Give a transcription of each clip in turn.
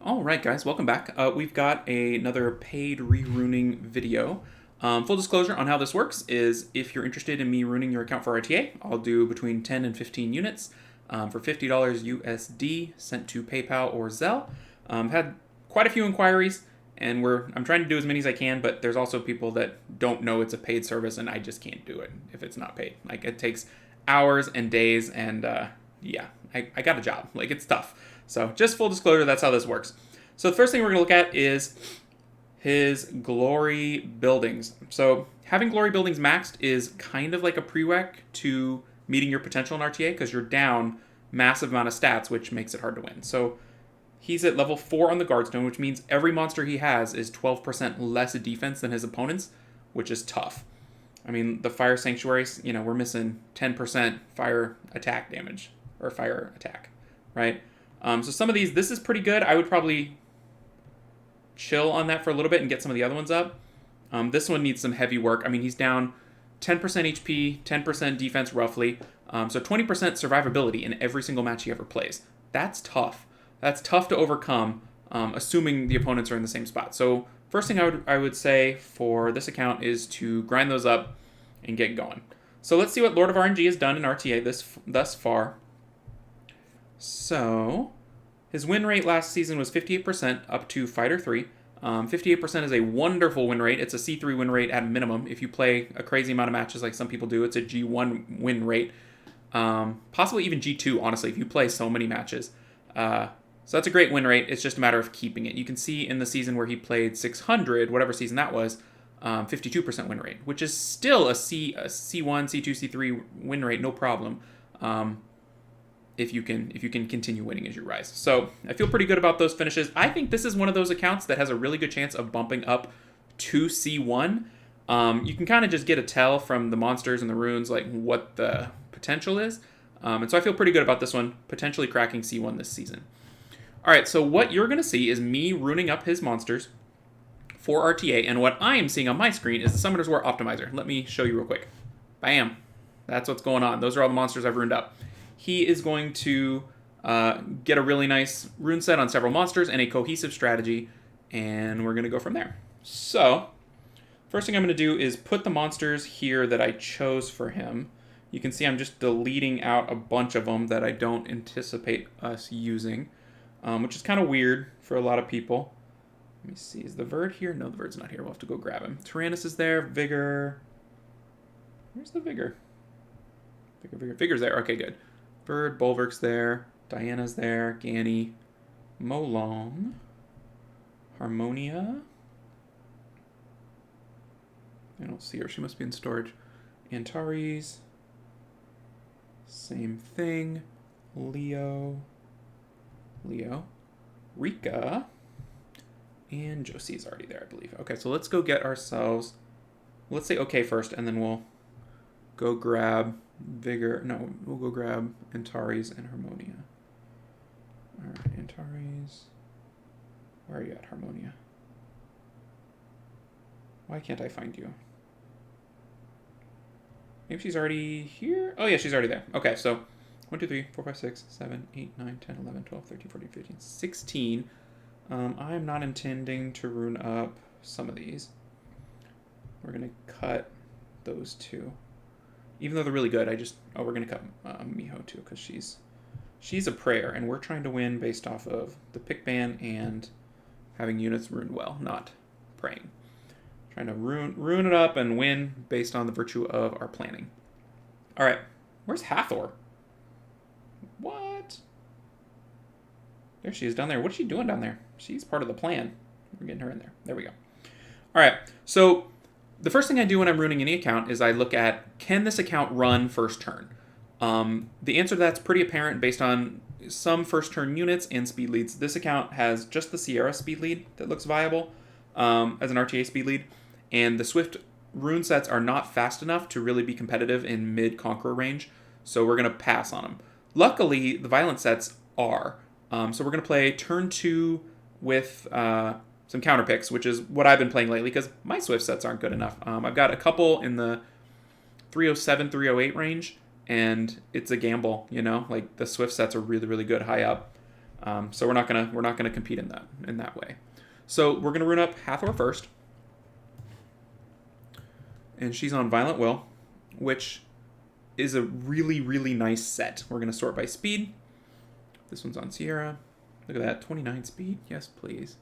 All right, guys, welcome back. We've got another paid re-runing video. Full disclosure on how this works is if you're interested in me ruining your account for RTA, I'll do between 10 and 15 units for $50 USD sent to PayPal or Zelle. I've had quite a few inquiries, and I'm trying to do as many as I can, but there's also people that don't know it's a paid service, and I just can't do it if it's not paid. Like, it takes hours and days, and yeah, I got a job. Like, it's tough. So just full disclosure, that's how this works. So the first thing we're going to look at is his glory buildings. So having glory buildings maxed is kind of like a prereq to meeting your potential in RTA because you're down massive amount of stats, which makes it hard to win. So he's at level 4 on the Guardstone, which means every monster he has is 12% less defense than his opponents, which is tough. I mean, the Fire Sanctuaries, we're missing 10% fire attack damage, or fire attack, right? So some of these, this is pretty good. I would probably chill on that for a little bit and get some of the other ones up. This one needs some heavy work. I mean, he's down 10% HP, 10% defense roughly, so 20% survivability in every single match he ever plays. That's tough. That's tough to overcome, assuming the opponents are in the same spot. So first thing I would say for this account is to grind those up and get going. So let's see what Lord of RNG has done in RTA thus far. So his win rate last season was 58% up to Fighter 3. 58% is a wonderful win rate. It's a C3 win rate at minimum. If you play a crazy amount of matches like some people do, it's a G1 win rate. Possibly even G2, honestly, if you play so many matches. So that's a great win rate. It's just a matter of keeping it. You can see in the season where he played 600, whatever season that was, 52% win rate, which is still a C1, C2, C3 win rate, no problem. If you can continue winning as you rise. So I feel pretty good about those finishes. I think this is one of those accounts that has a really good chance of bumping up to C1. You can kind of just get a tell from the monsters and the runes, like what the potential is. And so I feel pretty good about this one, potentially cracking C1 this season. All right, so what you're going to see is me runing up his monsters for RTA, and what I am seeing on my screen is the Summoner's War Optimizer. Let me show you real quick. Bam. That's what's going on. Those are all the monsters I've ruined up. He is going to get a really nice rune set on several monsters and a cohesive strategy, and we're going to go from there. So, first thing I'm going to do is put the monsters here that I chose for him. You can see I'm just deleting out a bunch of them that I don't anticipate us using, which is kind of weird for a lot of people. Let me see, is the Verd here? No, the Verd's not here. We'll have to go grab him. Tyrannus is there. Vigor. Where's the Vigor? Vigor's there. Okay, good. Bird, Bulwark's there, Diana's there, Ganny, Molong, Harmonia. I don't see her. She must be in storage. Antares. Same thing. Leo. Rika. And Josie's already there, I believe. Okay, so let's go get ourselves... Let's say okay first, and then we'll go grab... Vigor. No, we'll go grab Antares and Harmonia. Alright, Antares. Where are you at, Harmonia? Why can't I find you? Maybe she's already here? Oh, yeah, she's already there. Okay, so 1, 2, 3, 4, 5, 6, 7, 8, 9, 10, 11, 12, 13, 14, 15, 16. I'm not intending to rune up some of these. We're going to cut those two. Even though they're really good, we're going to cut Miho too, because she's a prayer, and we're trying to win based off of the pick ban and having units rune well, not praying. Trying to rune it up and win based on the virtue of our planning. All right, where's Hathor? What? There she is down there. What's she doing down there? She's part of the plan. We're getting her in there. There we go. All right, so... The first thing I do when I'm ruining any account is I look at, can this account run first turn? The answer to that's pretty apparent based on some first turn units and speed leads. This account has just the Sierra speed lead that looks viable as an RTA speed lead, and the Swift rune sets are not fast enough to really be competitive in mid-Conqueror range, so we're going to pass on them. Luckily, the Violent sets are, so we're going to play turn 2 with... some counter picks, which is what I've been playing lately because my Swift sets aren't good enough. I've got a couple in the 307, 308 range, and it's a gamble, Like, the Swift sets are really, really good high up. So we're not gonna compete in that way. So we're gonna rune up Hathor first, and she's on Violent Will, which is a really, really nice set. We're gonna sort by speed. This one's on Sierra. Look at that, 29 speed. Yes, please.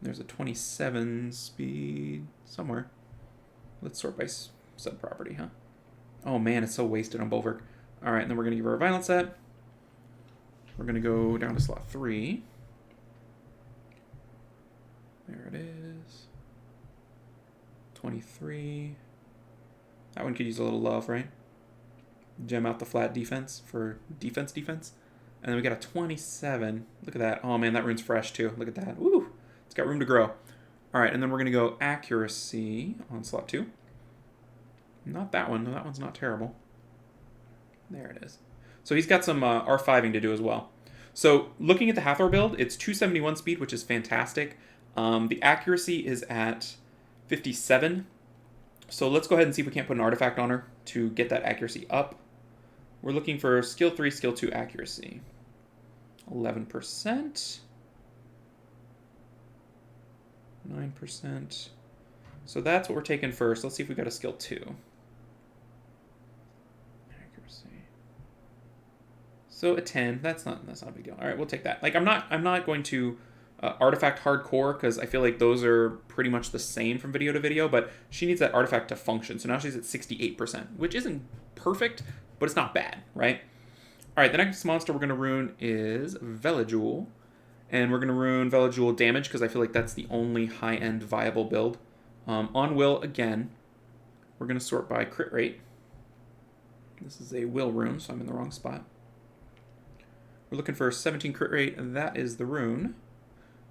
There's a 27 speed somewhere. Let's sort by sub-property, huh? Oh man, it's so wasted on Bulwark. All right, and then we're gonna give her a Violent set. We're gonna go down to slot 3. There it is. 23. That one could use a little love, right? Gem out the flat defense for defense. And then we got a 27. Look at that. Oh man, that rune's fresh too. Look at that. Woo! It's got room to grow. All right, and then we're gonna go accuracy on slot 2. Not that one. No, that one's not terrible. There it is. So he's got some R5ing to do as well. So looking at the Hathor build, it's 271 speed, which is fantastic. The accuracy is at 57. So let's go ahead and see if we can't put an artifact on her to get that accuracy up. We're looking for skill 3, skill 2 accuracy. 11%. 9%. So that's what we're taking first. Let's see if we got a skill 2. So a 10, that's not a big deal. All right, we'll take that. Like I'm not going to artifact hardcore because I feel like those are pretty much the same from video to video, but she needs that artifact to function. So now she's at 68%, which isn't perfect, but it's not bad, right? All right, the next monster we're going to rune is Velajewel, and we're going to rune Velajewel damage because I feel like that's the only high-end viable build. On Will again, we're going to sort by crit rate. This is a Will rune, so I'm in the wrong spot. We're looking for 17 crit rate, and that is the rune.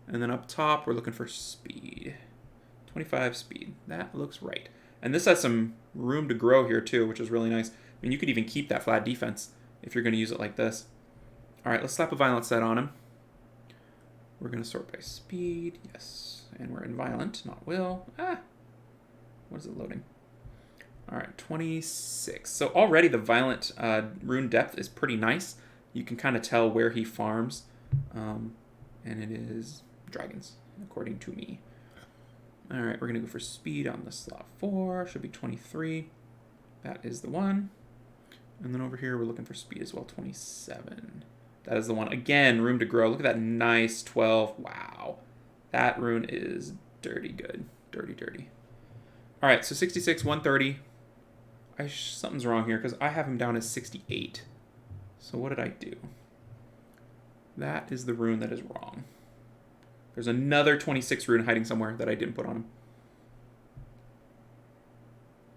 And then up top, we're looking for speed. 25 speed. That looks right. And this has some room to grow here too, which is really nice. I mean, you could even keep that flat defense if you're going to use it like this. All right, let's slap a Violent set on him. We're going to sort by speed. Yes. And we're in Violent, not Will. Ah! What is it loading? All right, 26. So already the Violent rune depth is pretty nice. You can kind of tell where he farms, and it is dragons, according to me. All right, we're going to go for speed on the slot 4. Should be 23. That is the one. And then over here, we're looking for speed as well, 27. That is the one. Again, room to grow. Look at that nice 12. Wow. That rune is dirty good. Dirty, dirty. All right, so 66, 130. Something's wrong here because I have him down as 68. So what did I do? That is the rune that is wrong. There's another 26 rune hiding somewhere that I didn't put on him.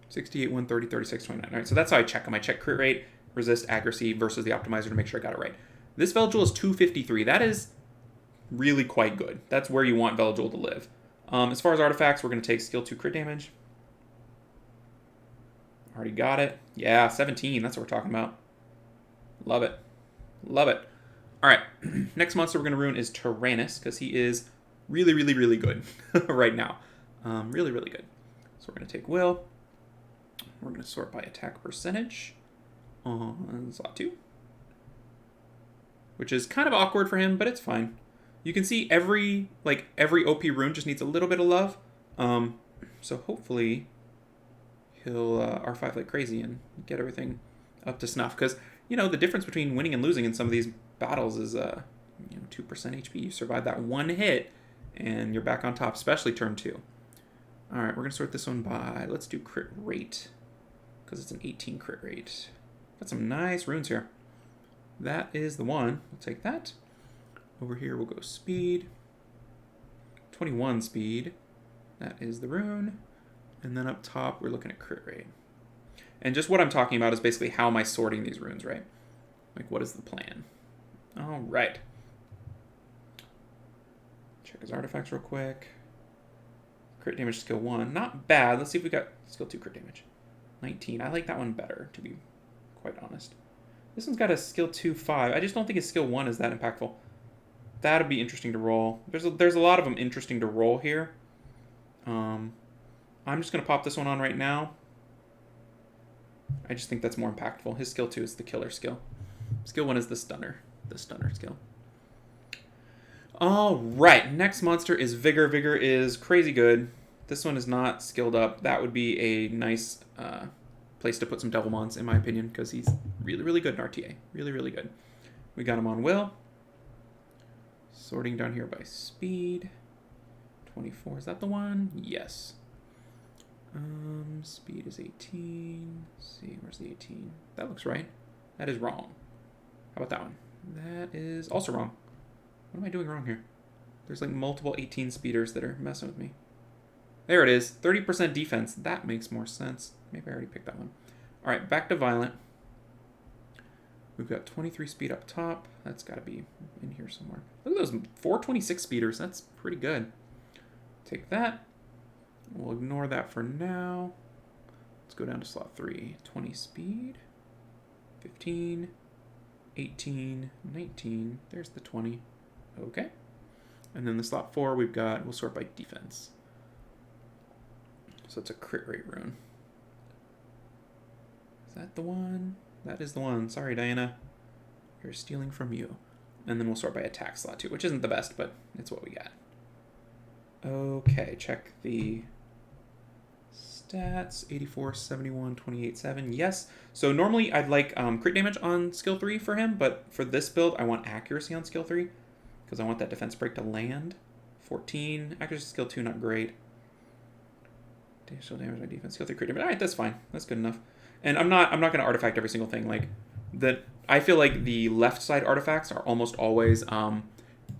68, 130, 36, 29. All right, so that's how I check him. I check crit rate, resist, accuracy versus the optimizer to make sure I got it right. This Velajewel is 253. That is really quite good. That's where you want Velajewel to live. As far as artifacts, we're going to take skill 2 crit damage. Already got it. Yeah, 17. That's what we're talking about. Love it. Love it. All right. Next monster we're going to rune is Tyrannus because he is really, really, really good right now. Really, really good. So we're going to take Will. We're going to sort by attack percentage on slot 2. Which is kind of awkward for him, but it's fine. You can see every OP rune just needs a little bit of love. So hopefully he'll R5 like crazy and get everything up to snuff. Because, you know, the difference between winning and losing in some of these battles is 2% HP. You survive that one hit, and you're back on top, especially turn 2. All right, we're going to sort this one by, let's do crit rate, because it's an 18 crit rate. Got some nice runes here. That is the one. We'll take that. Over here, we'll go speed. 21 speed. That is the rune. And then up top, we're looking at crit rate. And just what I'm talking about is basically how am I sorting these runes, right? Like, what is the plan? All right. Check his artifacts real quick. Crit damage skill 1. Not bad. Let's see if we got skill 2 crit damage. 19. I like that one better, to be quite honest. This one's got a skill 2 5. I just don't think his skill 1 is that impactful. That'd be interesting to roll. There's a lot of them interesting to roll here. I'm just going to pop this one on right now. I just think that's more impactful. His skill 2 is the killer skill. Skill 1 is the stunner skill. All right, next monster is Vigor. Vigor is crazy good. This one is not skilled up. That would be a nice place to put some Devilmons, in my opinion, because he's really, really good in RTA. Really, really good. We got him on Will. Sorting down here by speed. 24, is that the one? Yes. Speed is 18. Let's see, where's the 18? That looks right. That is wrong. How about that one? That is also wrong. What am I doing wrong here? There's like multiple 18 speeders that are messing with me. There it is. 30% defense. That makes more sense. Maybe I already picked that one. All right, back to Violent. We've got 23 speed up top. That's got to be in here somewhere. Look at those 426 speeders. That's pretty good. Take that. We'll ignore that for now. Let's go down to slot 3. 20 speed. 15. 18. 19. There's the 20. Okay. And then the slot 4 we've got, we'll sort by defense. So it's a crit rate rune. Is that the one? That is the one. Sorry, Diana. We're stealing from you. And then we'll sort by attack slot 2, which isn't the best, but it's what we got. Okay, check the stats. 84, 71, 28, 7. Yes. So normally I'd like crit damage on skill 3 for him, but for this build, I want accuracy on skill 3 because I want that defense break to land. 14. Accuracy skill 2, not great. Additional damage on defense. Skill 3 crit damage. All right, that's fine. That's good enough. And I'm not going to artifact every single thing. Like that, I feel like the left side artifacts are almost always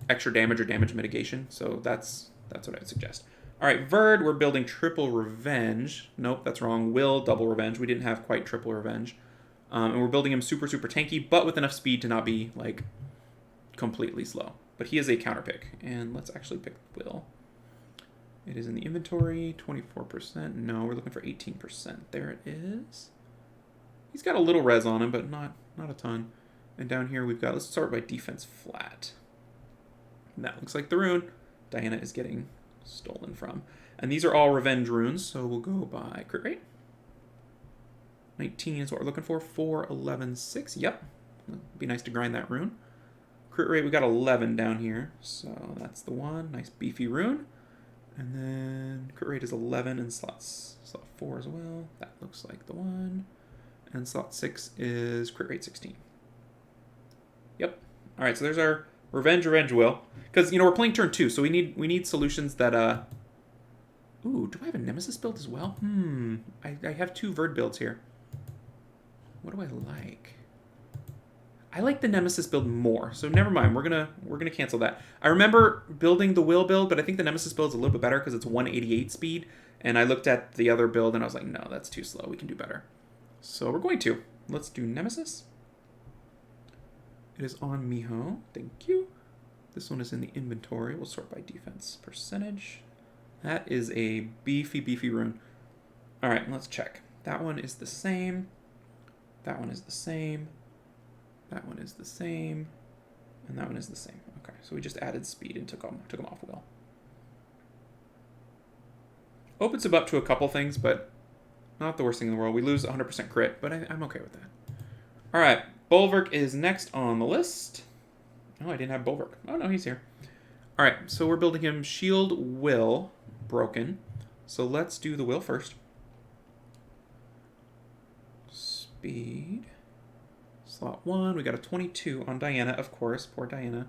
extra damage or damage mitigation. So that's what I'd suggest. All right, Verd, we're building triple revenge. Nope, that's wrong. Will, double revenge. We didn't have quite triple revenge. And we're building him super, super tanky, but with enough speed to not be like completely slow. But he is a counter pick. And let's actually pick Will. It is in the inventory, 24%. No, we're looking for 18%. There it is. He's got a little res on him, but not a ton. And down here we've got, let's start by defense flat. And that looks like the rune Diana is getting stolen from. And these are all revenge runes, so we'll go by crit rate. 19 is what we're looking for. 4, 11, 6. Yep. It'd be nice to grind that rune. Crit rate, we got 11 down here, so that's the one. Nice beefy rune. And then crit rate is 11 in slot 4 as well. That looks like the one. And slot 6 is crit rate 16. Yep. All right, so there's our revenge will. Because, you know, we're playing turn 2, so we need solutions that... Ooh, do I have a Nemesis build as well? I have 2 Verd builds here. What do I like? I like the Nemesis build more, so never mind. We're gonna cancel that. I remember building the Will build, but I think the Nemesis build is a little bit better because it's 188 speed. And I looked at the other build and I was like, no, that's too slow. We can do better. So we're going to. Let's do Nemesis. It is on Miho. Thank you. This one is in the inventory. We'll sort by defense percentage. That is a beefy, beefy rune. All right, let's check. That one is the same. That one is the same. That one is the same. And that one is the same. Okay, so we just added speed and took him off Will. Opens him up to a couple things, but not the worst thing in the world. We lose 100% crit, but I'm okay with that. All right, Bulwark is next on the list. Oh, I didn't have Bulwark. Oh, no, he's here. All right, so we're building him Shield Will broken. So let's do the Will first. Speed. Slot 1, we got a 22 on Diana, of course. Poor Diana.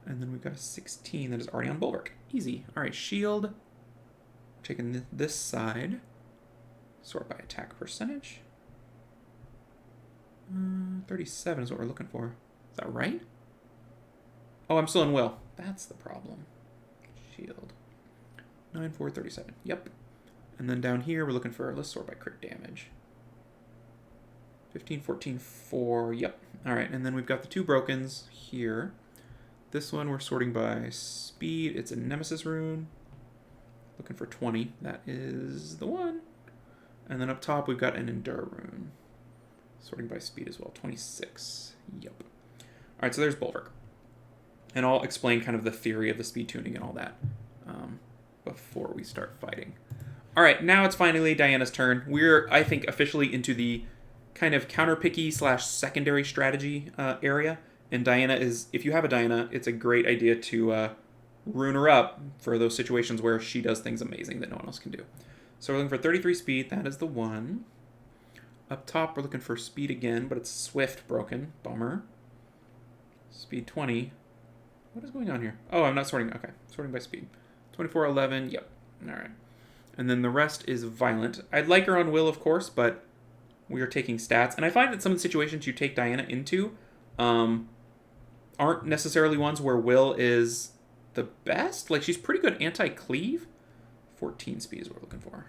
And then we've got a 16 that is already on Bulwark. Easy. All right, Shield. Taking this side. Sort by attack percentage. 37 is what we're looking for. Is that right? Oh, I'm still in Will. That's the problem. Shield. 9, 4, 37. Yep. And then down here, we're looking for, let's sort by crit damage. 15, 14, 4. Yep. All right. And then we've got the 2 brokens here. This one we're sorting by speed. It's a Nemesis rune. Looking for 20. That is the one. And then up top, we've got an Endure rune. Sorting by speed as well. 26. Yep. All right. So there's Bulwark. And I'll explain kind of the theory of the speed tuning and all that before we start fighting. All right. Now it's finally Diana's turn. We're, I think, officially into the kind of counter-picky / secondary strategy area. And Diana is, if you have a Diana, it's a great idea to Rune her up for those situations where she does things amazing that no one else can do. So we're looking for 33 speed. That is the one. Up top, we're looking for speed again, but it's swift broken. Bummer. Speed 20. What is going on here? Oh, I'm not sorting. Okay, sorting by speed. 2411. Yep. All right. And then the rest is violent. I'd like her on will, of course, but we are taking stats. And I find that some of the situations you take Diana into aren't necessarily ones where will is the best. Like, she's pretty good anti-cleave. 14 speed is what we're looking for.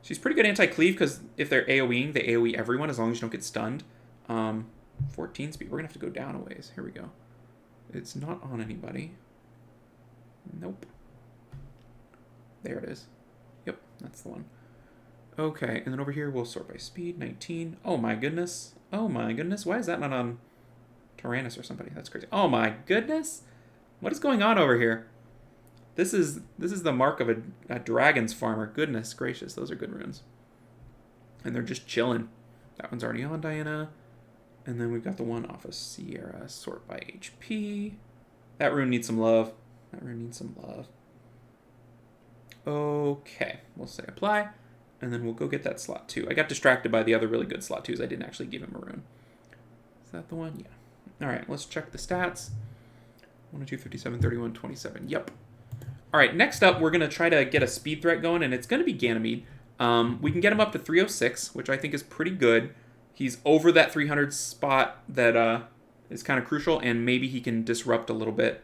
She's pretty good anti-cleave because if they're AoEing, they AoE everyone as long as you don't get stunned. 14 speed. We're going to have to go down a ways. Here we go. It's not on anybody. Nope. There it is. Yep, that's the one. Okay, and then over here we'll sort by speed. 19. Oh my goodness. Oh my goodness. Why is that not on Tyrannus or somebody? That's crazy. Oh my goodness. What is going on over here? This is the mark of a dragon's farmer. Goodness gracious, those are good runes. And they're just chilling. That one's already on Diana. And then we've got the one off of Sierra. Sort by HP. That rune needs some love. That rune needs some love. Okay, we'll say apply. And then we'll go get that slot 2. I got distracted by the other really good slot 2s. I didn't actually give him a rune. Is that the one? Yeah. All right, let's check the stats. 102, 57, 31, 27. Yep. All right, next up, we're going to try to get a speed threat going, and it's going to be Ganymede. We can get him up to 306, which I think is pretty good. He's over that 300 spot that is kind of crucial, and maybe he can disrupt a little bit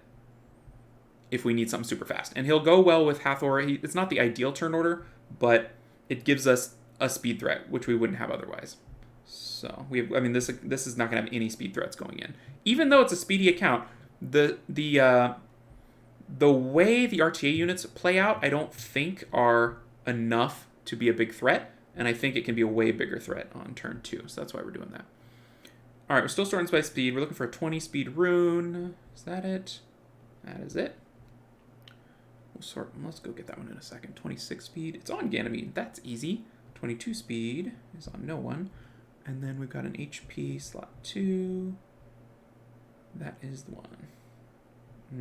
if we need something super fast. And he'll go well with Hathor. It's not the ideal turn order, but it gives us a speed threat, which we wouldn't have otherwise. So, this is not going to have any speed threats going in. Even though it's a speedy account, the way the RTA units play out, I don't think are enough to be a big threat, and I think it can be a way bigger threat on turn 2, so that's why we're doing that. All right, we're still starting by speed. We're looking for a 20 speed rune. Is that it? That is it. We'll sort. Let's go get that one in a second. 26 speed. It's on Ganymede. That's easy. 22 speed is on no one. And then we've got an HP slot 2. That is the one.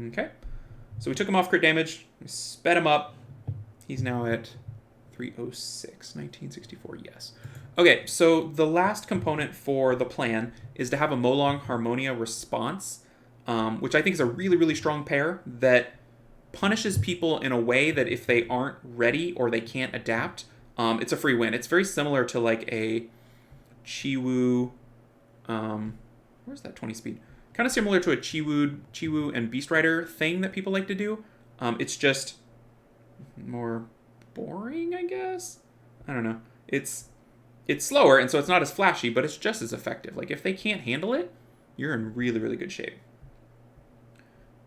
Okay. So we took him off crit damage. We sped him up. He's now at 306. 1964, yes. Okay, so the last component for the plan is to have a Molong Harmonia response, which I think is a really, really strong pair that punishes people in a way that if they aren't ready or they can't adapt, it's a free win. It's very similar to like a Chiwu. Where's that 20 speed? Kind of similar to a Chiwu and Beast Rider thing that people like to do. It's just more boring, I guess. I don't know. It's slower, and so it's not as flashy, but it's just as effective. Like if they can't handle it, you're in really, really good shape.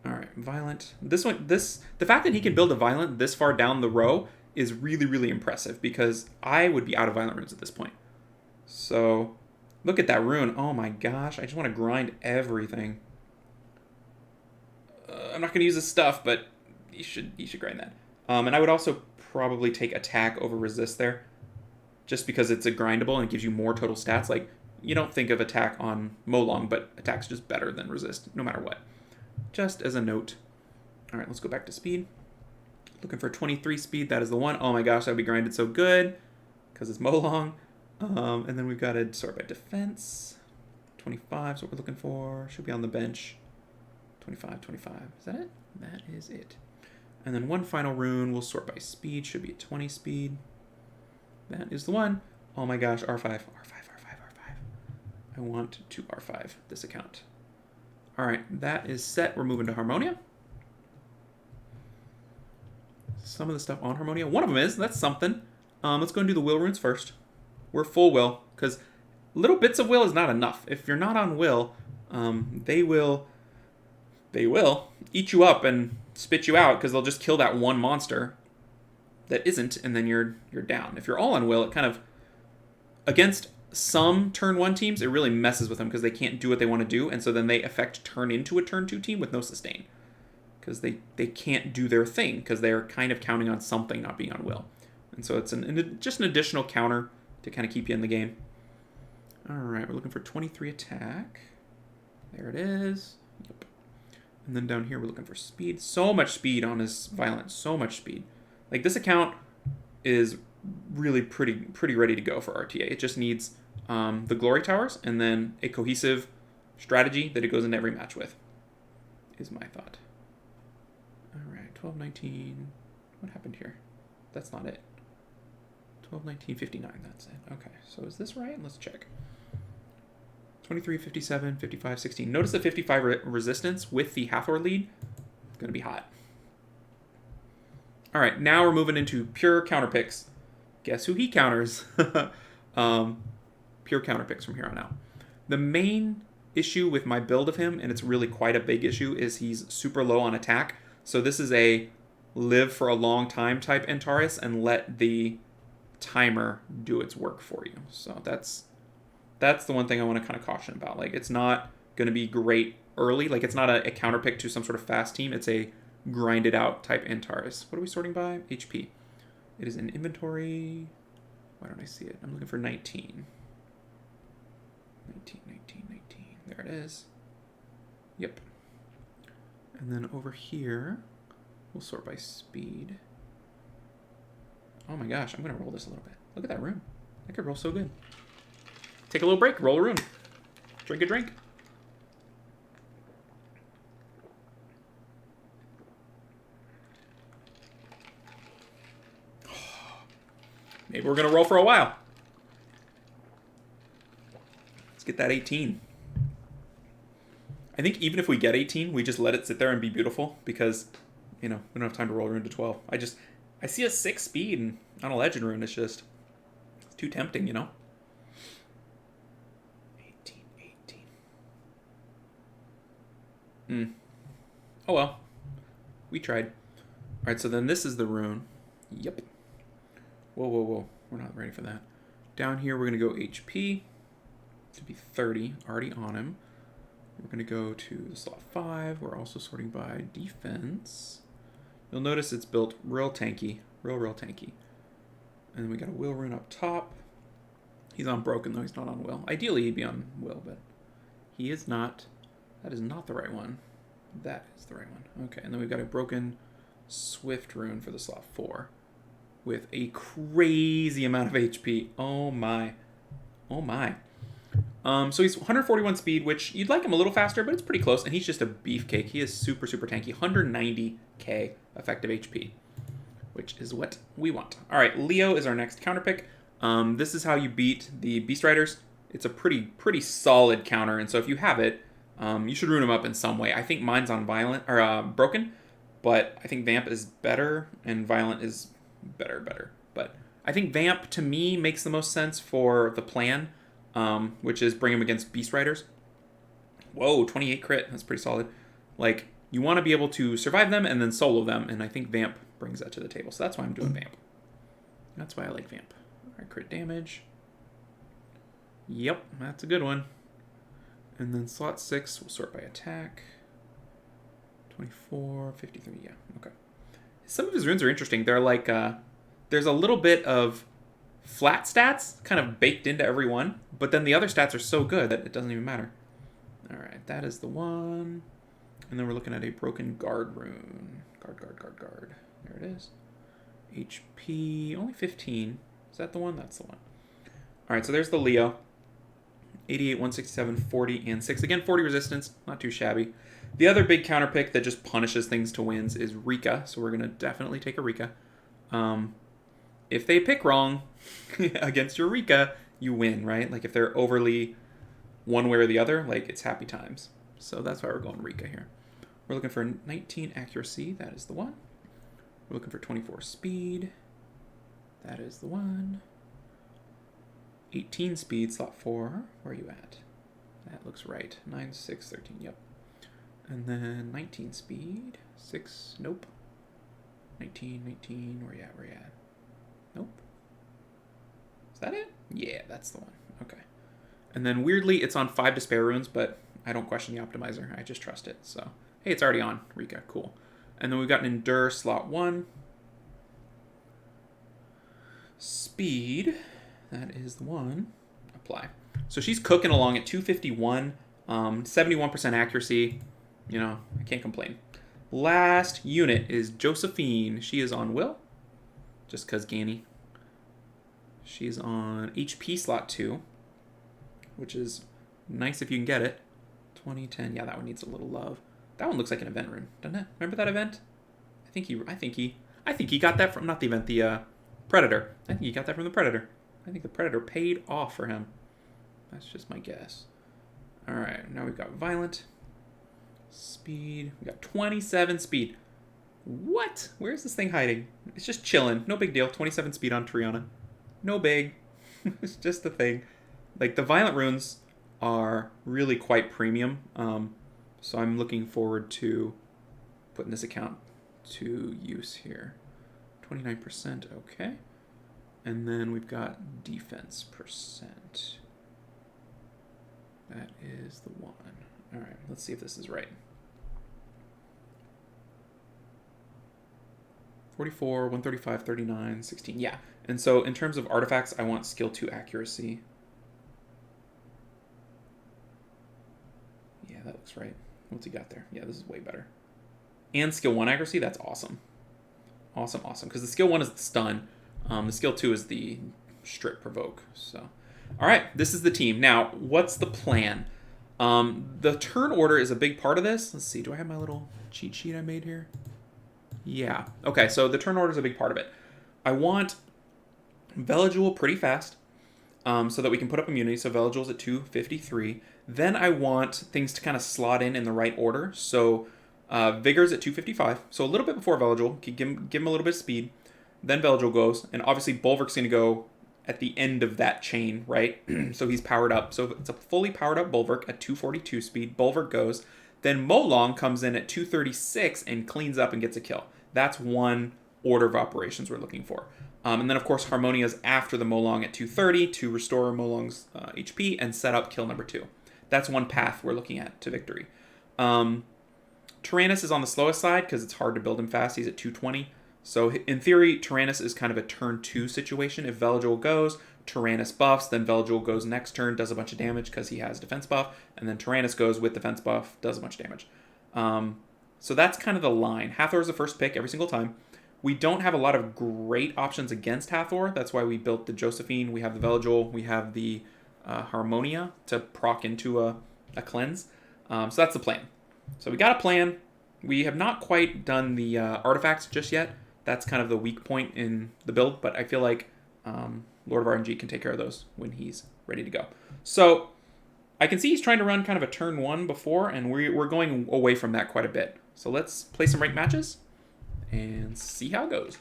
All right, Violent. The fact that he can build a Violent this far down the row is really, really impressive because I would be out of Violent runes at this point. So look at that rune. Oh my gosh, I just want to grind everything. I'm not going to use this stuff, but you should grind that. And I would also probably take attack over resist there, just because it's a grindable and it gives you more total stats. Like, you don't think of attack on Molong, but attack's just better than resist, no matter what. Just as a note. All right, let's go back to speed. Looking for 23 speed. That is the one. Oh my gosh, that would be grinded so good because it's Molong. And then we've got to sort by defense. 25 is what we're looking for. Should be on the bench. 25. Is that it? That is it. And then one final rune. We'll sort by speed. Should be at 20 speed. That is the one. Oh my gosh, R5. I want to R5 this account. All right, that is set. We're moving to Harmonia. Some of the stuff on Harmonia. One of them is. That's something. Let's go and do the will runes first. We're full will, because little bits of will is not enough. If you're not on will, they will eat you up and spit you out, because they'll just kill that one monster that isn't, and then you're down. If you're all on will, it kind of, against some turn 1 teams, it really messes with them, because they can't do what they want to do, and so then they turn into a turn 2 team with no sustain. Because they can't do their thing, because they're kind of counting on something not being on will. And so it's just an additional counter to kind of keep you in the game. All right, we're looking for 23 attack. There it is. Yep. And then down here, we're looking for speed. So much speed on his Violent. So much speed. Like, this account is really pretty ready to go for RTA. It just needs the Glory Towers and then a cohesive strategy that it goes into every match with, is my thought. All right, 12, 19. What happened here? That's not it. 12, 19, 59. That's it. Okay, so is this right? Let's check. 23, 57, 55, 16. Notice the 55 resistance with the Hathor lead. It's going to be hot. All right, now we're moving into pure counter picks. Guess who he counters? Pure counter picks from here on out. The main issue with my build of him, and it's really quite a big issue, is he's super low on attack. So this is a live for a long time type Antares and let the timer do its work for you. So that's the one thing I want to kind of caution about. Like, it's not going to be great early. Like, it's not a counter pick to some sort of fast team. It's a grinded out type Antares. What are we sorting by? HP. It is in inventory. Why don't I see it? I'm looking for 19. 19. There it is. Yep. And then over here, we'll sort by speed. Oh my gosh, I'm going to roll this a little bit. Look at that rune. That could roll so good. Take a little break, roll a rune. Drink a drink. Maybe we're going to roll for a while. Let's get that 18. I think even if we get 18, we just let it sit there and be beautiful because, you know, we don't have time to roll rune to 12. I see a 6 speed and on a legend rune, it's just it's too tempting, you know? 18. Oh well. We tried. Alright, so then this is the rune. Yep. Whoa. We're not ready for that. Down here, we're going to go HP. To be 30. Already on him. We're going to go to the slot 5. We're also sorting by defense. You'll notice it's built real tanky. Real tanky. And then we got a will rune up top. He's on broken, though. He's not on will. Ideally, he'd be on will, but he is not. That is not the right one. That is the right one. Okay, and then we've got a broken swift rune for the slot 4. With a crazy amount of HP. Oh my. So he's 141 speed, which you'd like him a little faster, but it's pretty close. And he's just a beefcake. He is super tanky. 190k effective HP, which is what we want. All right, Leo is our next counter pick. This is how you beat the Beast Riders. It's a pretty solid counter, and so if you have it, you should rune him up in some way. I think mine's on violent or broken, but I think Vamp is better and violent is better. But I think Vamp to me makes the most sense for the plan, which is bring him against Beast Riders. Whoa, 28 crit. That's pretty solid. Like, you want to be able to survive them and then solo them, and I think Vamp brings that to the table. So that's why I'm doing Vamp. That's why I like Vamp. All right, crit damage. Yep, that's a good one. And then slot 6, we'll sort by attack. 24, 53, yeah, okay. Some of his runes are interesting. They're like, there's a little bit of flat stats kind of baked into every one, but then the other stats are so good that it doesn't even matter. All right, that is the one. And then we're looking at a broken guard rune. Guard. There it is. HP, only 15. Is that the one? That's the one. All right, so there's the Leo. 88, 167, 40, and 6. Again, 40 resistance, not too shabby. The other big counter pick that just punishes things to wins is Rika, so we're going to definitely take a Rika. If they pick wrong against your Rika, you win, right? Like, if they're overly one way or the other, like, it's happy times. So that's why we're going Rika here. We're looking for 19 accuracy. That is the one. We're looking for 24 speed. That is the one. 18 speed, slot 4. Where are you at? That looks right. 9, 6, 13. Yep. And then 19 speed. 6. Nope. 19. Where you at? Nope. Is that it? Yeah, that's the one. Okay. And then weirdly, it's on 5 despair runes, but I don't question the optimizer. I just trust it. So, hey, it's already on. Rika, cool. And then we've got an endure, slot 1. Speed. That is the one. Apply. So she's cooking along at 251, 71% accuracy. You know, I can't complain. Last unit is Josephine. She is on Will, just because Ganny. She's on HP slot 2, which is nice if you can get it. 2010. Yeah, that one needs a little love. That one looks like an event rune, doesn't it? Remember that event? I think he got that from, not the event, the Predator. I think he got that from the Predator. I think the Predator paid off for him. That's just my guess. All right, now we've got Violent. Speed. We got 27 speed. What? Where's this thing hiding? It's just chilling. No big deal. 27 speed on Triana. No big. It's just the thing. Like, the Violent runes are really quite premium. So I'm looking forward to putting this account to use here. 29%, okay. And then we've got defense percent. That is the one. All right, let's see if this is right. 44, 135, 39, 16. Yeah. And so in terms of artifacts, I want skill 2 accuracy. Yeah, that looks right. What's he got there? Yeah, this is way better. And skill 1 accuracy, that's awesome. Awesome, awesome. Because the skill 1 is the stun. The skill 2 is the strip provoke. So, all right, this is the team. Now, what's the plan? The turn order is a big part of this. Let's see. Do I have my little cheat sheet I made here? Yeah. Okay, so the turn order is a big part of it. I want Veligil pretty fast so that we can put up immunity. So Veligil's at 253. Then I want things to kind of slot in the right order. So Vigor's at 255. So a little bit before Veligil. Give him a little bit of speed. Then Veligil goes. And obviously Bulwark's going to go at the end of that chain, right? So he's powered up. So it's a fully powered up Bulwark at 242 speed. Bulwark goes. Then Molong comes in at 236 and cleans up and gets a kill. That's one order of operations we're looking for. And then, of course, Harmonia's after the Molong at 230 to restore Molong's HP and set up kill number 2. That's one path we're looking at to victory. Tyrannus is on the slowest side because it's hard to build him fast. He's at 220. So in theory, Tyrannus is kind of a turn 2 situation. If Veligil goes, Tyrannus buffs, then Veligil goes next turn, does a bunch of damage because he has defense buff, and then Tyrannus goes with defense buff, does a bunch of damage. So that's kind of the line. Hathor is the first pick every single time. We don't have a lot of great options against Hathor. That's why we built the Josephine. We have the Veligil. We have the Harmonia to proc into a cleanse. So that's the plan. So we got a plan. We have not quite done the artifacts just yet. That's kind of the weak point in the build, but I feel like Lord of RNG can take care of those when he's ready to go. So I can see he's trying to run kind of a turn 1 before, and we're going away from that quite a bit. So let's play some ranked matches and see how it goes.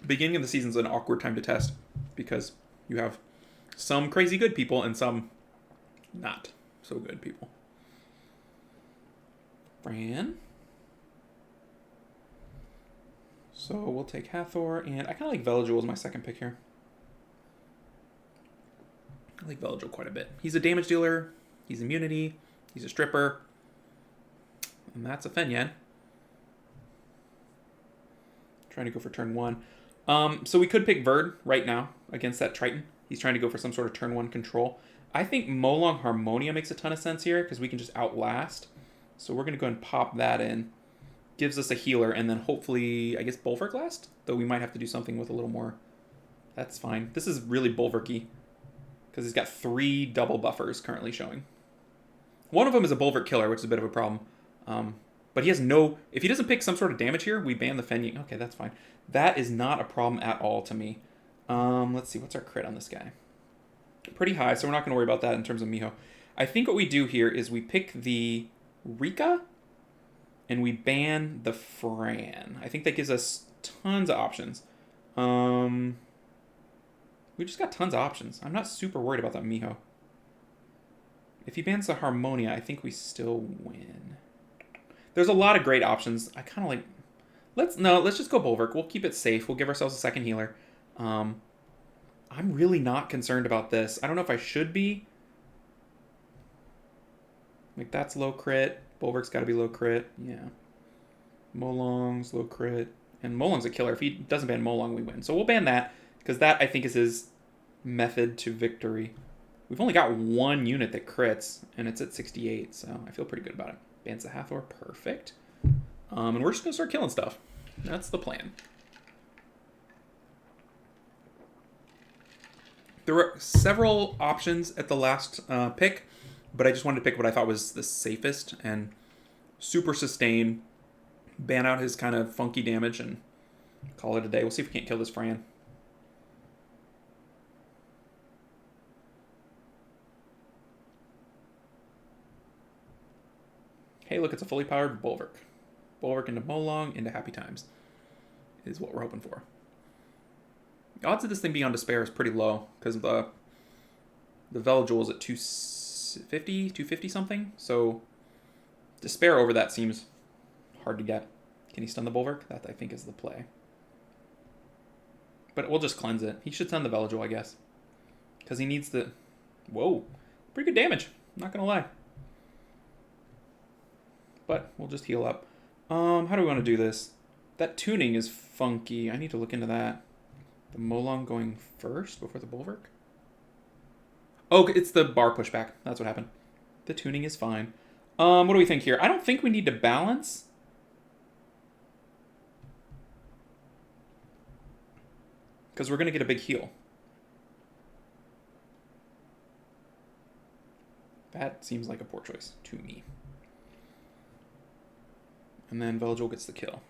Beginning of the season is an awkward time to test because you have some crazy good people and some not so good people. Fran. So we'll take Hathor, and I kind of like Veligil as my second pick here. I like Veligil quite a bit. He's a damage dealer, he's immunity, he's a stripper, and that's a Fenyan. Trying to go for turn 1. So we could pick Verd right now against that Triton. He's trying to go for some sort of turn 1 control. I think Molong Harmonia makes a ton of sense here because we can just outlast. So we're going to go ahead and pop that in. Gives us a healer, and then hopefully, I guess, Bulwark last? Though we might have to do something with a little more. That's fine. This is really Bulwarky because he's got 3 double buffers currently showing. One of them is a Bulwark killer, which is a bit of a problem. But he has no... If he doesn't pick some sort of damage here, we ban the Fenyan. Okay, that's fine. That is not a problem at all to me. Let's see. What's our crit on this guy? Pretty high, so we're not going to worry about that in terms of Miho. I think what we do here is we pick the Rika, and we ban the Fran. I think that gives us tons of options. We just got tons of options. I'm not super worried about that Miho. If he bans the Harmonia, I think we still win. There's a lot of great options. I kind of like... Let's just go Bulwark. We'll keep it safe. We'll give ourselves a second healer. I'm really not concerned about this. I don't know if I should be. Like, that's low crit. Bulwark's got to be low crit. Yeah. Molong's low crit. And Molong's a killer. If he doesn't ban Molong, we win. So we'll ban that, because that, I think, is his method to victory. We've only got one unit that crits, and it's at 68, so I feel pretty good about it. Bans the Hathor, perfect. And we're just going to start killing stuff. That's the plan. There were several options at the last pick, but I just wanted to pick what I thought was the safest and super sustain, ban out his kind of funky damage, and call it a day. We'll see if we can't kill this Fran. Hey, look, it's a fully powered Bulwark. Bulwark into Molong into Happy Times is what we're hoping for. The odds of this thing being on Despair is pretty low because the Veligil is at 250 something. So Despair over that seems hard to get. Can he stun the Bulwark? That I think is the play. But we'll just cleanse it. He should stun the Veligil, I guess. Because he needs the... Whoa. Pretty good damage. Not going to lie. But we'll just heal up. How do we want to do this? That tuning is funky. I need to look into that. The Molong going first before the Bulwark? Oh, it's the bar pushback. That's what happened. The tuning is fine. What do we think here? I don't think we need to balance. Because we're going to get a big heal. That seems like a poor choice to me. And then Veligil gets the kill.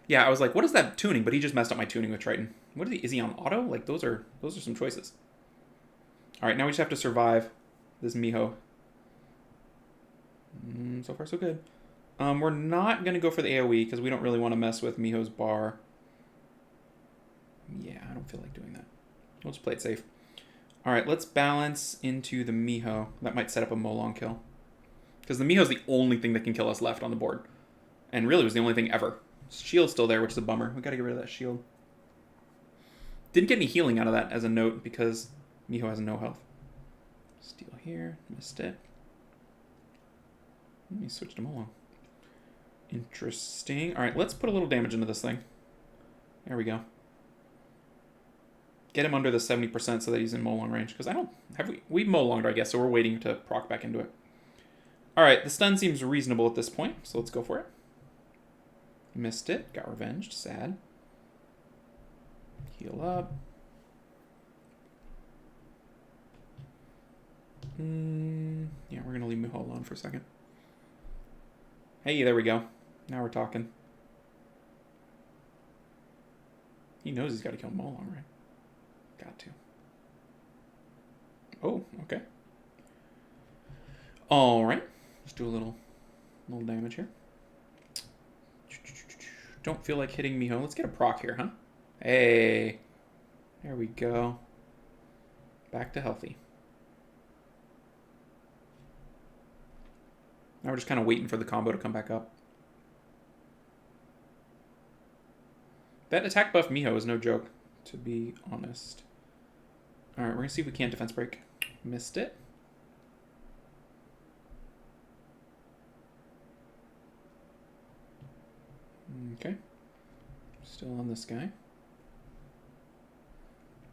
Yeah, I was like, what is that tuning? But he just messed up my tuning with Triton. What is he on auto? Like, those are some choices. All right, now we just have to survive this Miho. So far, so good. We're not going to go for the AoE because we don't really want to mess with Miho's bar. Yeah, I don't feel like doing that. We'll just play it safe. All right, let's balance into the Miho. That might set up a Molong kill. Because the Miho's the only thing that can kill us left on the board. And really was the only thing ever. Shield's still there, which is a bummer. We got to get rid of that shield. Didn't get any healing out of that as a note because Miho has no health. Steal here. Missed it. Let me switch to Molong. Interesting. All right, let's put a little damage into this thing. There we go. Get him under the 70% so that he's in Molong range. Because I don't... We've Molonged, I guess, so we're waiting to proc back into it. All right, the stun seems reasonable at this point, so let's go for it. Missed it. Got revenged. Sad. Heal up. Yeah, we're going to leave Miho alone for a second. Hey, there we go. Now we're talking. He knows he's got to kill Molong, right? Got to. Oh, okay. All right. Let's do a little damage here. Don't feel like hitting Miho. Let's get a proc here, huh? Hey. There we go. Back to healthy. Now we're just kind of waiting for the combo to come back up. That attack buff Miho is no joke, to be honest. All right, we're going to see if we can't defense break. Missed it. Okay. Still on this guy.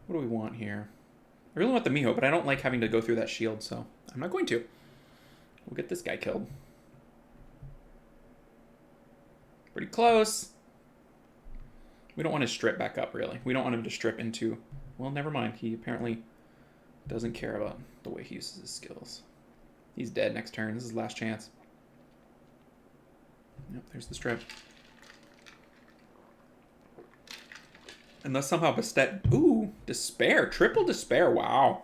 What do we want here? I really want the Miho, but I don't like having to go through that shield, so I'm not going to. We'll get this guy killed. Pretty close. We don't want to strip back up, really. We don't want him to strip into... Well, never mind. He apparently doesn't care about the way he uses his skills. He's dead next turn. This is his last chance. Yep, there's the strip. Unless somehow Bastet... Ooh, Despair. Triple Despair. Wow.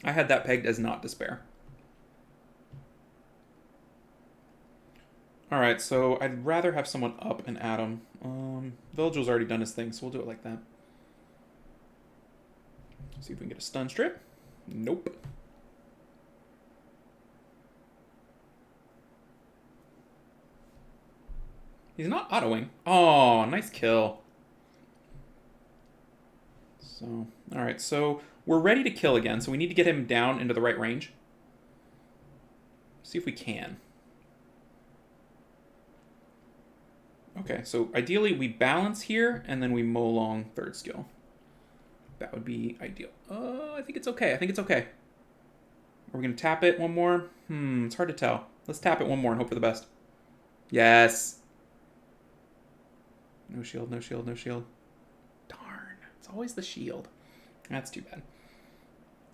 I had that pegged as not Despair. Alright, so I'd rather have someone up and at him. Veligil's already done his thing, so we'll do it like that. See if we can get a stun strip. Nope. He's not autoing. Oh, nice kill. So, alright, so we're ready to kill again, so we need to get him down into the right range. See if we can. Okay, so ideally we balance here, and then we Molong third skill. That would be ideal. I think it's okay. I think it's okay. Are we going to tap it one more? It's hard to tell. Let's tap it one more and hope for the best. Yes. No shield, no shield, no shield. Darn. It's always the shield. That's too bad.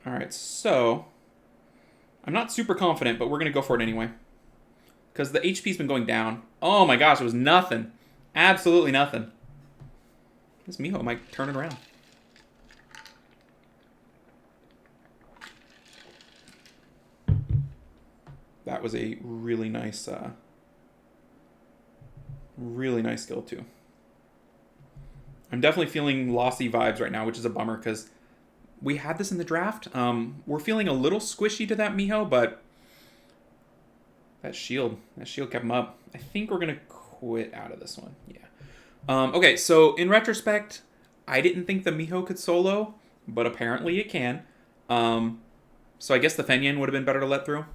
All right, so I'm not super confident, but we're going to go for it anyway. Because the HP's been going down. Oh my gosh, it was nothing. Absolutely nothing. This Miho might turn it around. That was a really nice skill too. I'm definitely feeling lossy vibes right now, which is a bummer because we had this in the draft. We're feeling a little squishy to that Miho, but that shield kept him up. I think we're going to quit out of this one. Yeah. Okay, so in retrospect, I didn't think the Miho could solo, but apparently it can. So I guess the Fenyan would have been better to let through.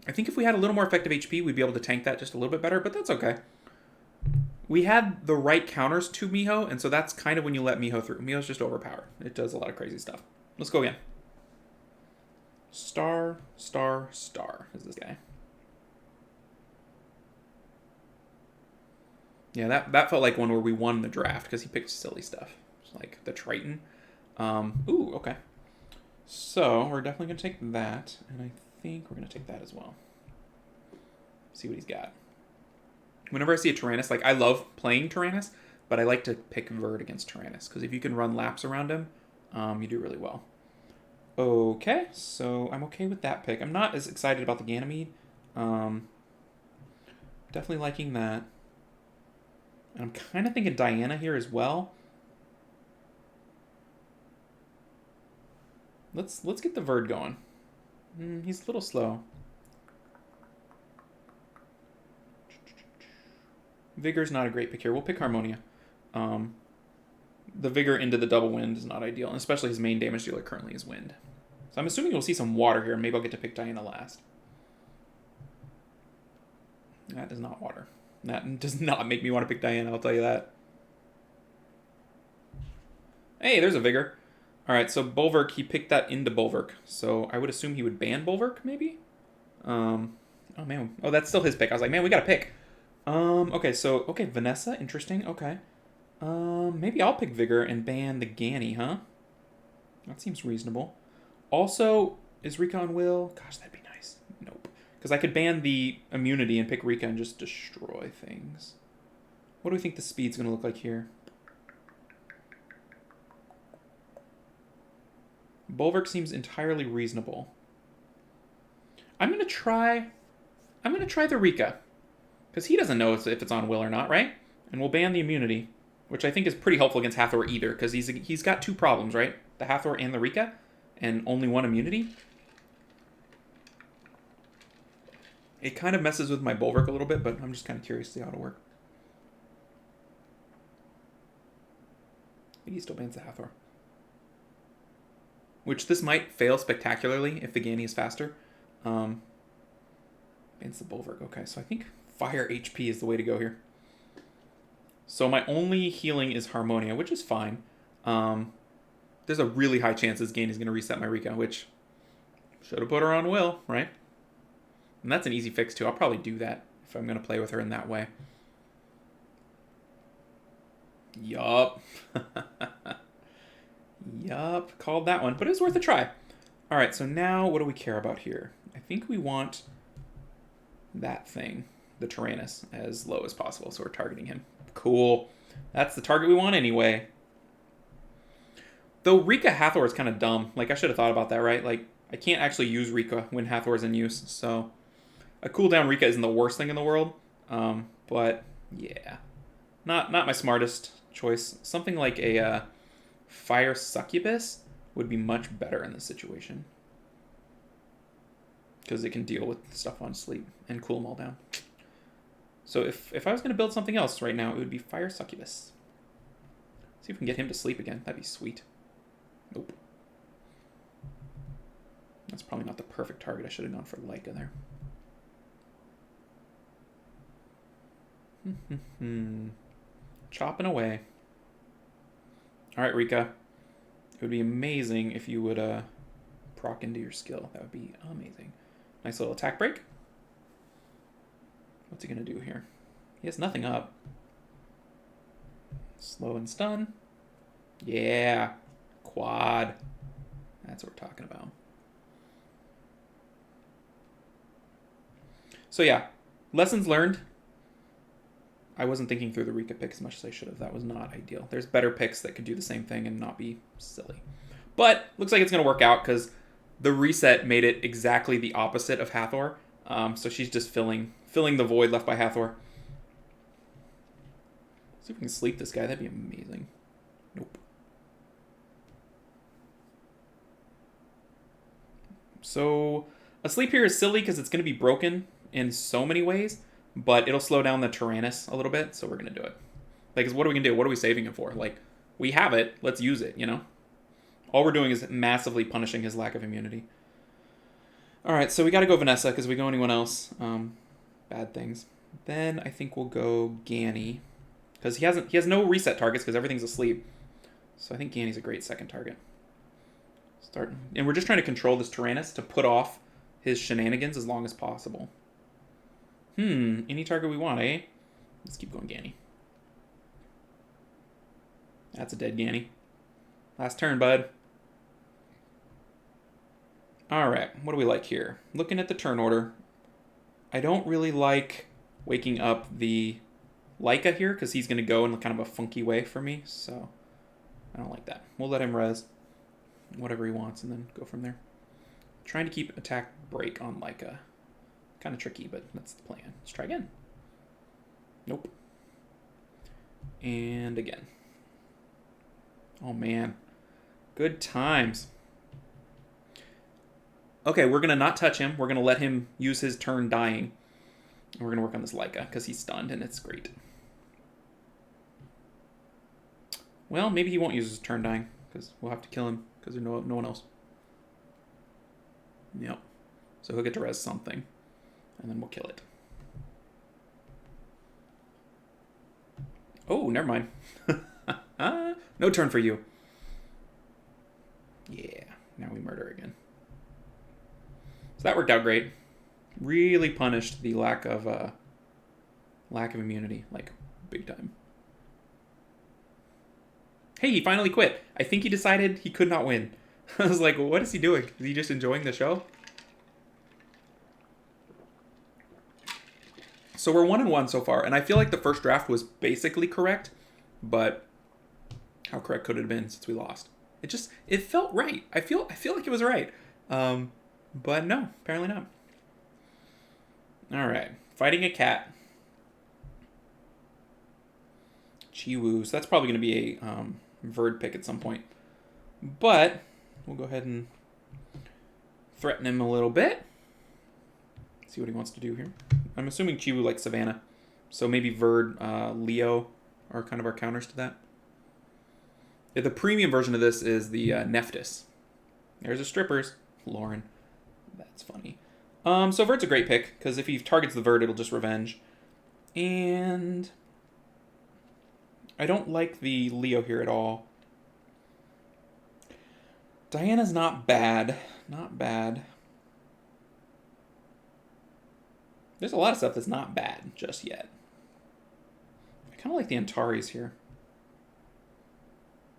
I think if we had a little more effective HP, we'd be able to tank that just a little bit better, but that's okay. We had the right counters to Miho, and so that's kind of when you let Miho through. Miho's just overpowered. It does a lot of crazy stuff. Let's go again. Star, star, star is this guy. Yeah, that felt like one where we won the draft because he picked silly stuff. Like the Triton. Ooh, okay. So we're definitely going to take that, and I think we're going to take that as well. See what he's got. Whenever I see a Tyrannus, like I love playing Tyrannus, but I like to pick Verd against Tyrannus because if you can run laps around him, you do really well. Okay, so I'm okay with that pick. I'm not as excited about the Ganymede. Definitely liking that. And I'm kind of thinking Diana here as well. Let's get the Verd going. He's a little slow. Vigor's not a great pick here. We'll pick Harmonia. The Vigor into the double wind is not ideal, and especially his main damage dealer currently is wind. So I'm assuming we'll see some water here. Maybe I'll get to pick Diana last. That is not water. That does not make me want to pick Diana, I'll tell you that. Hey, there's a Vigor. Alright, so Bulwark, he picked that into Bulwark. So I would assume he would ban Bulwark, maybe? Oh, man. Oh, that's still his pick. I was like, man, we got to pick. Okay, so, okay, Vanessa, interesting, okay. Maybe I'll pick Vigor and ban the Ganny, huh? That seems reasonable. Also, is Rika on Will? Gosh, that'd be nice. Nope. Because I could ban the immunity and pick Rika and just destroy things. What do we think the speed's going to look like here? Bulwark seems entirely reasonable. I'm going to try the Rika. Because he doesn't know if it's on Will or not, right? And we'll ban the immunity, which I think is pretty helpful against Hathor either, because he's got two problems, right? The Hathor and the Rika, and only one immunity. It kind of messes with my Bulwark a little bit, but I'm just kind of curious to see how it'll work. I think he still bans the Hathor. Which this might fail spectacularly if the Ganny is faster. Bans the Bulwark. Okay, so I think fire HP is the way to go here. So my only healing is Harmonia, which is fine. There's a really high chance this Ganny is going to reset my Rika, which should have put her on Will, right? And that's an easy fix too. I'll probably do that if I'm going to play with her in that way. Yup. Yup. Called that one, but it's worth a try. All right, so now what do we care about here? I think we want that thing, the Tyrannus, as low as possible, so we're targeting him. Cool. That's the target we want anyway. Though Rika Hathor is kind of dumb. Like, I should have thought about that, right? Like, I can't actually use Rika when Hathor is in use, so a cooldown Rika isn't the worst thing in the world. But, yeah. Not my smartest choice. Something like a Fire Succubus would be much better in this situation. Because it can deal with stuff on sleep and cool them all down. So if I was going to build something else right now, it would be Fire Succubus. See if we can get him to sleep again. That'd be sweet. Nope. That's probably not the perfect target. I should have gone for Leica there. Chopping away. All right, Rika. It would be amazing if you would proc into your skill. That would be amazing. Nice little attack break. What's he going to do here? He has nothing up. Slow and stun. Yeah. Quad. That's what we're talking about. So yeah, lessons learned. I wasn't thinking through the Rika pick as much as I should have. That was not ideal. There's better picks that could do the same thing and not be silly. But looks like it's going to work out because the reset made it exactly the opposite of Hathor. So she's just filling the void left by Hathor. See if we can sleep this guy. That'd be amazing. Nope. So a sleep here is silly because it's going to be broken in so many ways, but it'll slow down the Tyrannus a little bit, so we're going to do it. Like, what are we going to do? What are we saving it for? Like, we have it. Let's use it, you know? All we're doing is massively punishing his lack of immunity. All right, so we got to go Vanessa because we go anyone else. Bad things. Then I think we'll go Ganny because he has no reset targets because everything's asleep. So I think Ganny's a great second target. And we're just trying to control this Tyrannus to put off his shenanigans as long as possible. Any target we want, eh? Let's keep going Ganny. That's a dead Ganny. Last turn, bud. Alright, what do we like here? Looking at the turn order, I don't really like waking up the Leica here because he's going to go in kind of a funky way for me, so I don't like that. We'll let him res whatever he wants and then go from there. Trying to keep attack break on Leica. Kind of tricky, but that's the plan. Let's try again. Nope. And again. Oh, man. Good times. Okay, we're going to not touch him. We're going to let him use his turn dying. And we're going to work on this Leica because he's stunned, and it's great. Well, maybe he won't use his turn dying because we'll have to kill him because there's no one else. Yep. So he'll get to res something, and then we'll kill it. Oh, never mind. No turn for you. Yeah, now we murder again. So that worked out great. Really punished the lack of immunity, like big time. Hey, he finally quit. I think he decided he could not win. I was like, what is he doing? Is he just enjoying the show? So we're 1-1 so far, and I feel like the first draft was basically correct, but how correct could it have been since we lost? It felt right. I feel like it was right. But no, apparently not. All right, fighting a cat. Chiwu. So that's probably going to be a Verd pick at some point. But we'll go ahead and threaten him a little bit. See what he wants to do here. I'm assuming Chiwu likes Savannah. So maybe Verd, Leo are kind of our counters to that. Yeah, the premium version of this is the Nephthys. There's the strippers. Lauren. That's funny. So Verd's a great pick, because if he targets the Verd, it'll just revenge. And I don't like the Leo here at all. Diana's not bad. Not bad. There's a lot of stuff that's not bad just yet. I kind of like the Antares here.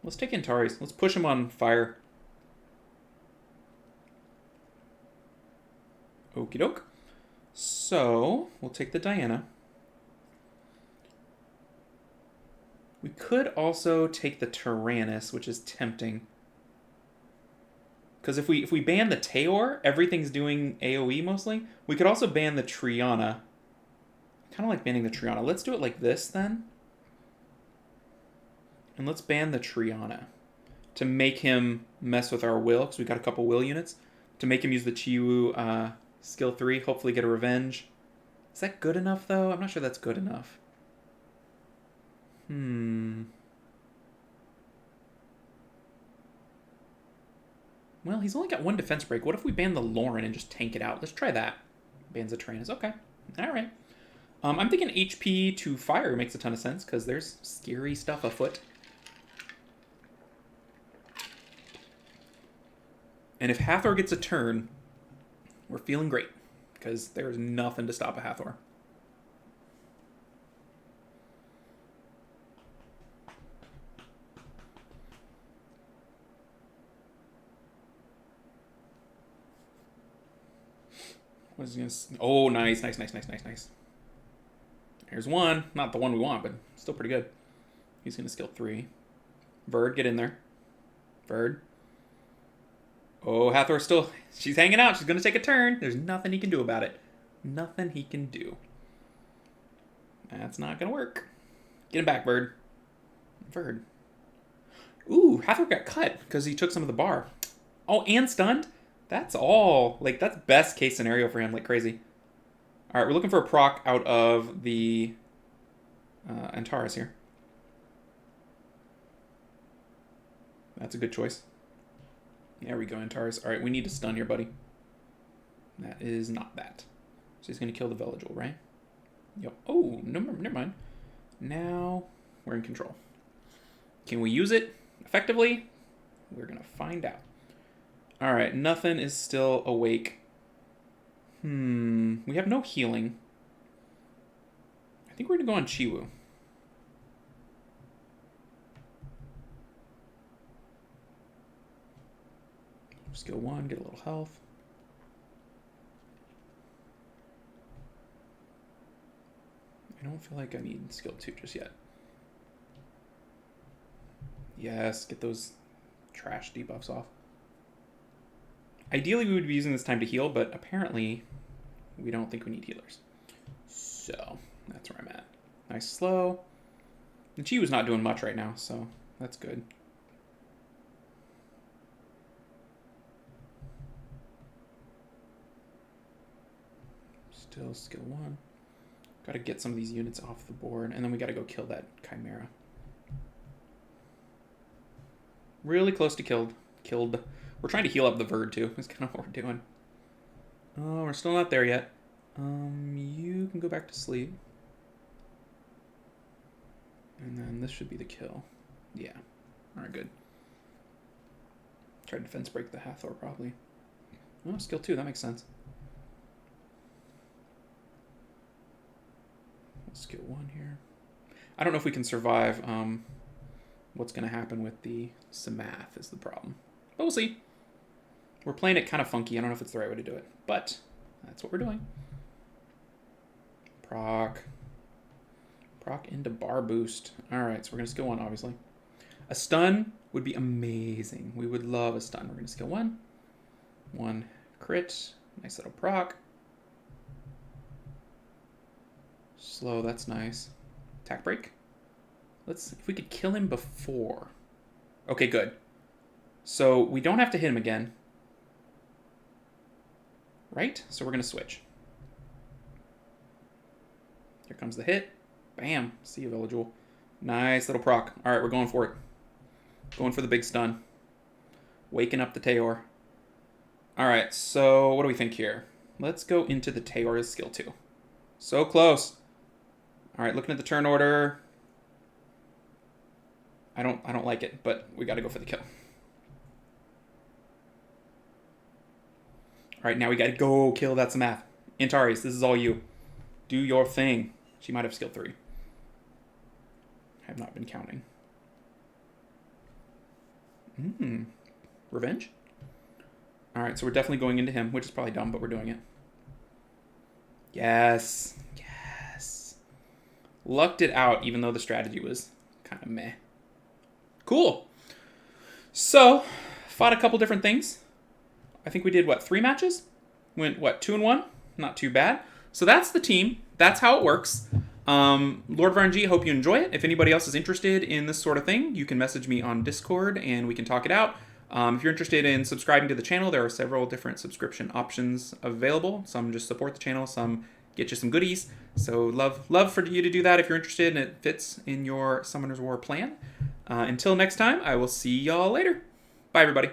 Let's take Antares. Let's push him on fire. Okie doke. So, we'll take the Diana. We could also take the Tyrannus, which is tempting. Because if we ban the Taor, everything's doing AoE mostly. We could also ban the Triana. I kind of like banning the Triana. Let's do it like this then. And let's ban the Triana to make him mess with our will, because we got a couple will units. To make him use the Chiwu skill 3, hopefully get a revenge. Is that good enough, though? I'm not sure that's good enough. Well, he's only got one defense break. What if we ban the Lauren and just tank it out? Let's try that. Bans the Tyrannus. Okay. All right. I'm thinking HP to fire makes a ton of sense because there's scary stuff afoot. And if Hathor gets a turn, we're feeling great. Because there's nothing to stop a Hathor. What is he gonna... Oh, nice. Here's one. Not the one we want, but still pretty good. He's going to skill 3. Verd, get in there. Verd. Oh, Hathor still... She's hanging out. She's going to take a turn. There's nothing he can do about it. Nothing he can do. That's not going to work. Get him back, Verd. Verd. Ooh, Hathor got cut because he took some of the bar. Oh, and stunned? That's all. Like, that's best case scenario for him, like crazy. All right, we're looking for a proc out of the Antares here. That's a good choice. There we go, Antares. All right, we need to stun here, buddy. That is not that. So he's going to kill the Veligil, right? Yep. Oh, never mind. Now we're in control. Can we use it effectively? We're going to find out. All right, nothing is still awake. We have no healing. I think we're going to go on Chiwu. Skill 1, get a little health. I don't feel like I need skill 2 just yet. Yes, get those trash debuffs off. Ideally, we would be using this time to heal, but apparently we don't think we need healers. So that's where I'm at. Nice slow. And Chiwu's not doing much right now, so that's good. Still skill 1. Got to get some of these units off the board, and then we got to go kill that Chimera. Really close to killed. We're trying to heal up the Verd, too. That's kind of what we're doing. Oh, we're still not there yet. You can go back to sleep. And then this should be the kill. Yeah. Alright, good. Try to defense break the Hathor, probably. Oh, skill 2. That makes sense. Skill 1 here. I don't know if we can survive what's going to happen with the Samath is the problem. But we'll see. We're playing it kind of funky. I don't know if it's the right way to do it. But that's what we're doing. Proc into bar boost. Alright, so we're going to skill 1, obviously. A stun would be amazing. We would love a stun. We're going to skill 1. 1 crit. Nice little proc. Slow, that's nice. Attack break. If we could kill him before. Okay, good. So we don't have to hit him again. Right? So we're going to switch. Here comes the hit. Bam. See you, Veligil. Nice little proc. All right, we're going for it. Going for the big stun. Waking up the Taor. All right, so what do we think here? Let's go into the Taor's skill 2. So close. All right, looking at the turn order. I don't like it, but we got to go for the kill. All right, now we got to go kill that Samath. Antares, this is all you. Do your thing. She might have skill 3. I have not been counting. Revenge? All right, so we're definitely going into him, which is probably dumb, but we're doing it. Yes. Yes. Lucked it out, even though the strategy was kind of meh. Cool. So, fought a couple different things. I think we did, 3 matches? Went, 2-1? Not too bad. So that's the team. That's how it works. Lord of RNG, hope you enjoy it. If anybody else is interested in this sort of thing, you can message me on Discord and we can talk it out. If you're interested in subscribing to the channel, there are several different subscription options available. Some just support the channel, some get you some goodies. So love for you to do that if you're interested and it fits in your Summoner's War plan. Until next time, I will see y'all later. Bye, everybody.